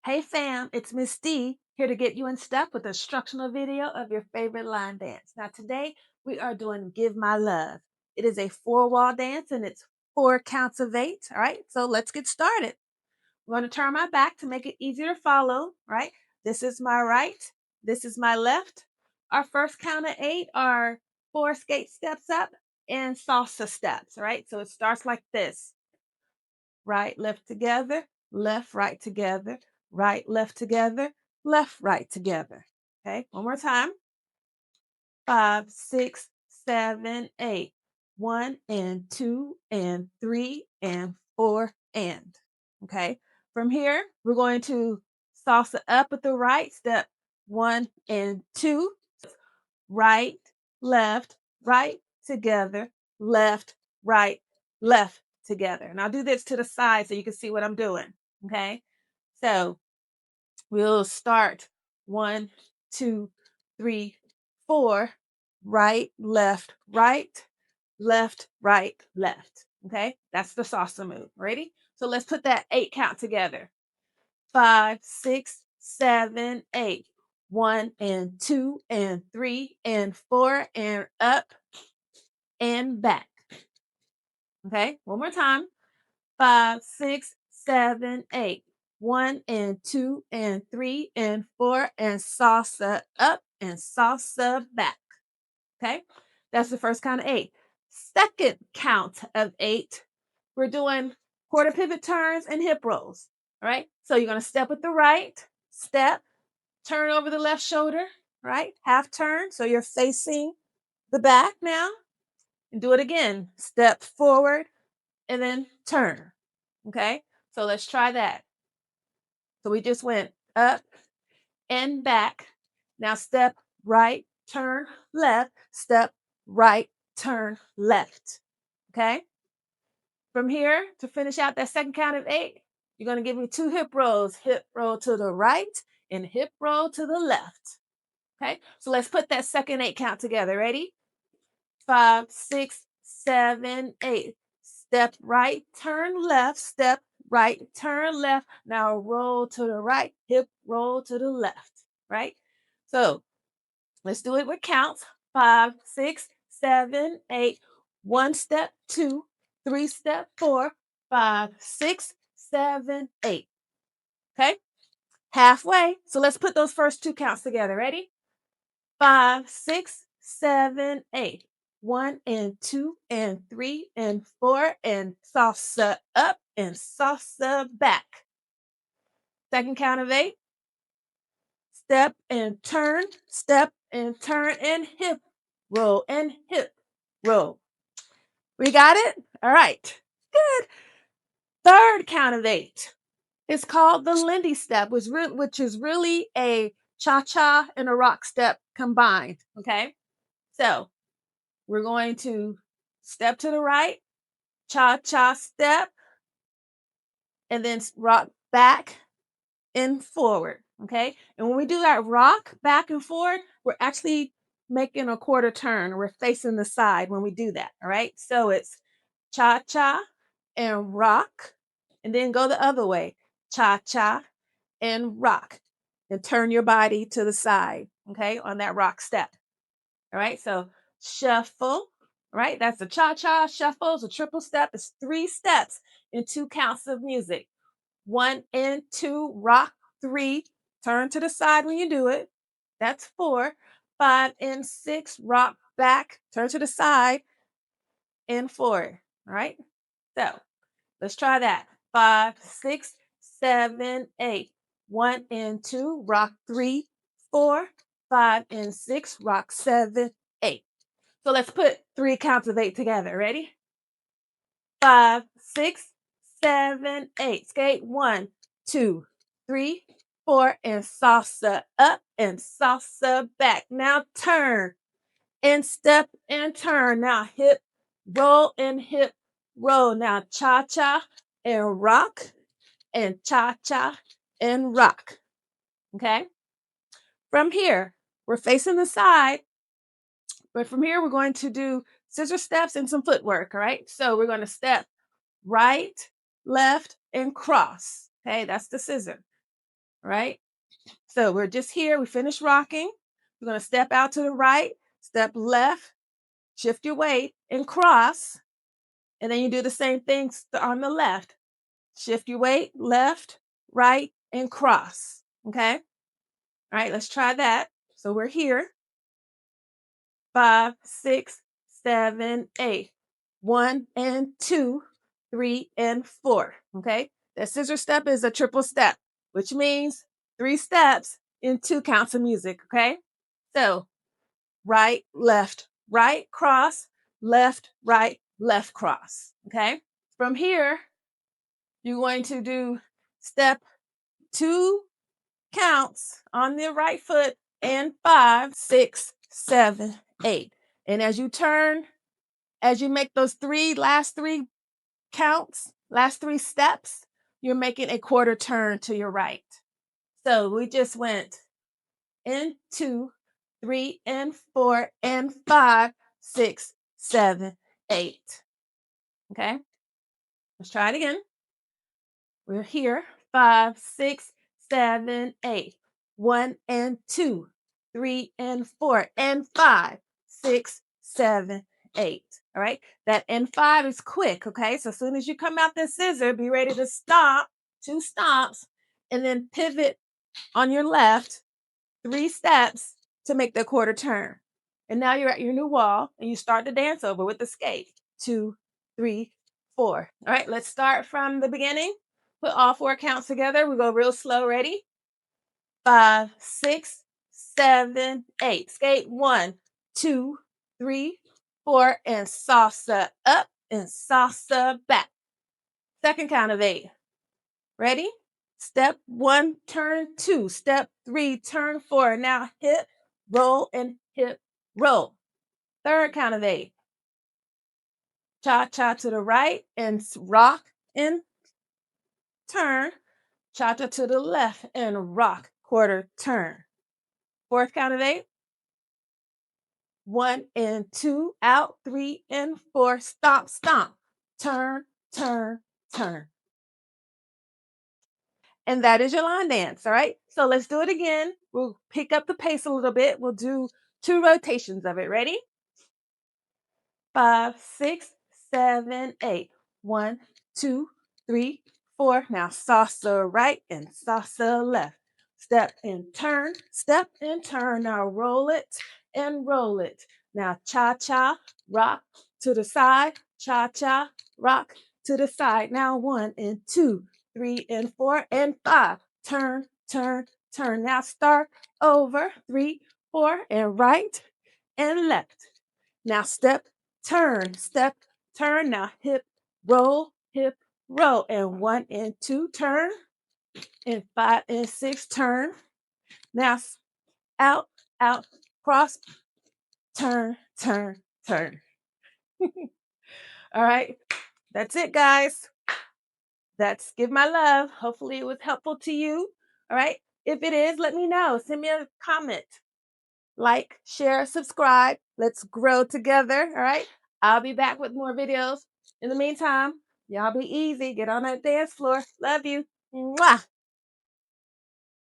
Hey fam, it's Miss D here to get you in step with a instructional video of your favorite line dance. Now today we are doing Give My Love. It is a four-wall dance and it's 4 counts of 8. All right, so let's get started. I'm going to turn my back to make it easier to follow. All right, this is my right, this is my left. Our first count of 8 are 4 skate steps up and salsa steps. All right, so it starts like this: right, left together, left, right together, right, left together, left, right together. Okay, one more time. 5, 6, 7, 8. 1 and 2 and 3 and 4 and. Okay, from here, we're going to salsa up with the right step 1 and 2. Right, right together, right, left together. And I'll do this to the side so you can see what I'm doing. Okay. So we'll start 1, 2, 3, 4, right, left, left, right, left. Okay. That's the salsa move. Ready? So let's put that 8 count together. 5, 6, 7, 8. 1 and 2 and 3 and 4 and up and back. Okay, one more time. 5, 6, 7, 8. 1 and 2 and 3 and 4 and salsa up and salsa back. Okay, that's the first count of 8. Second count of 8, we're doing quarter pivot turns and hip rolls. All right, so you're going to step with the right, step, turn over the left shoulder, right? Half turn. So you're facing the back now. And do it again. Step forward and then turn. Okay? So let's try that. So we just went up and back. Now step right, turn left, step right, turn left. Okay? From here, to finish out that second count of 8, you're going to give me 2 hip rolls. Hip roll to the right and hip roll to the left. Okay, so let's put that second 8 count together. Ready? 5, 6, 7, 8. Step right, turn left, step right, turn left. Now roll to the right, hip roll to the left, right? So let's do it with counts. 5, 6, 7, 8. 1 step, 2, 3 step, 4, 5, 6, 7, 8. Okay, halfway. So let's put those first 2 counts together. Ready? 5, 6, 7, 8. 1 and 2 and 3 and 4 and salsa up and salsa back. Second count of 8. Step and turn and hip roll and hip roll. We got it? All right. Good. Third count of 8. It's called the Lindy step, which is really a cha-cha and a rock step combined. Okay. So we're going to step to the right, cha-cha step, and then rock back and forward, okay? And when we do that rock back and forward, we're actually making a quarter turn. We're facing the side when we do that, all right? So it's cha-cha and rock, and then go the other way, cha-cha and rock, and turn your body to the side, okay, on that rock step. All right, so shuffle, right? That's a cha-cha. Shuffle is a triple step. It's 3 steps in 2 counts of music. 1 and 2, rock. 3, turn to the side when you do it. That's 4. 5 and 6, rock back, turn to the side, and 4. All right, so let's try that. 5, 6, 7, 8. 1 and 2, rock. 3, 4, 5 and 6, rock. 7, 8. So let's put 3 counts of 8 together. Ready? 5, 6, 7, 8. Skate 1, 2, 3, 4, and salsa up and salsa back. Now turn and step and turn. Now hip roll and hip roll. Now cha-cha and rock and cha-cha and rock. Okay? From here, we're facing the side. But from here, we're going to do scissor steps and some footwork, all right? So we're going to step right, left, and cross. Okay, that's the scissor. All right. So we're just here. We finished rocking. We're going to step out to the right, step left, shift your weight and cross. And then you do the same thing on the left. Shift your weight, left, right, and cross. Okay. All right. Let's try that. So we're here. 5, 6, 7, 8. 1 and 2, 3 and 4. Okay. That scissor step is a triple step, which means 3 steps in 2 counts of music. Okay. So right, right, cross, left, right, left, cross. Okay. From here, you're going to do step 2 counts on the right foot and 5, 6, 7, 8. And as you turn, as you make those last three counts, last 3 steps, you're making a quarter turn to your right. So we just went in 2, 3 and 4 and 5, 6, 7, 8. Okay, let's try it again. We're here. 5, 6, 7, 8. 1 and 2, 3 and 4 and 5, 6, 7, 8. All right. That and 5 is quick. Okay. So as soon as you come out the scissor, be ready to stop, 2 stomps, and then pivot on your left 3 steps to make the quarter turn. And now you're at your new wall and you start to dance over with the skate. 2, 3, 4. All right, let's start from the beginning. Put all 4 counts together. We go real slow. Ready? 5, 6, 7, 8. Skate 1, 2, 3, 4, and salsa up and salsa back. Second count of 8. Ready? Step 1, turn 2. Step 3, turn 4. Now hip, roll, and hip, roll. Third count of 8. Cha-cha to the right and rock and turn. Cha-cha to the left and rock, quarter turn. Fourth count of 8. 1 and 2, out, 3 and 4, stomp, stomp. Turn, turn, turn. And that is your line dance, all right? So let's do it again. We'll pick up the pace a little bit. We'll do 2 rotations of it. Ready? 5, 6, 7, 8. 1, 2, 3, 4. Now salsa right and salsa left. Step and turn, step and turn. Now roll it and roll it. Now cha-cha, rock to the side, cha-cha, rock to the side. Now 1 and 2, 3 and 4 and 5. Turn, turn, turn. Now start over. 3, 4 and right and left. Now step, step, turn. Now hip, roll, and 1 and 2, turn, and 5 and 6, turn. Now out, out, cross, turn, turn, turn. All right, that's it, guys. That's Give My Love. Hopefully it was helpful to you. All right, if it is, let me know. Send me a comment. Like, share, subscribe. Let's grow together. All right. I'll be back with more videos. In the meantime, y'all be easy. Get on that dance floor. Love you. Mwah.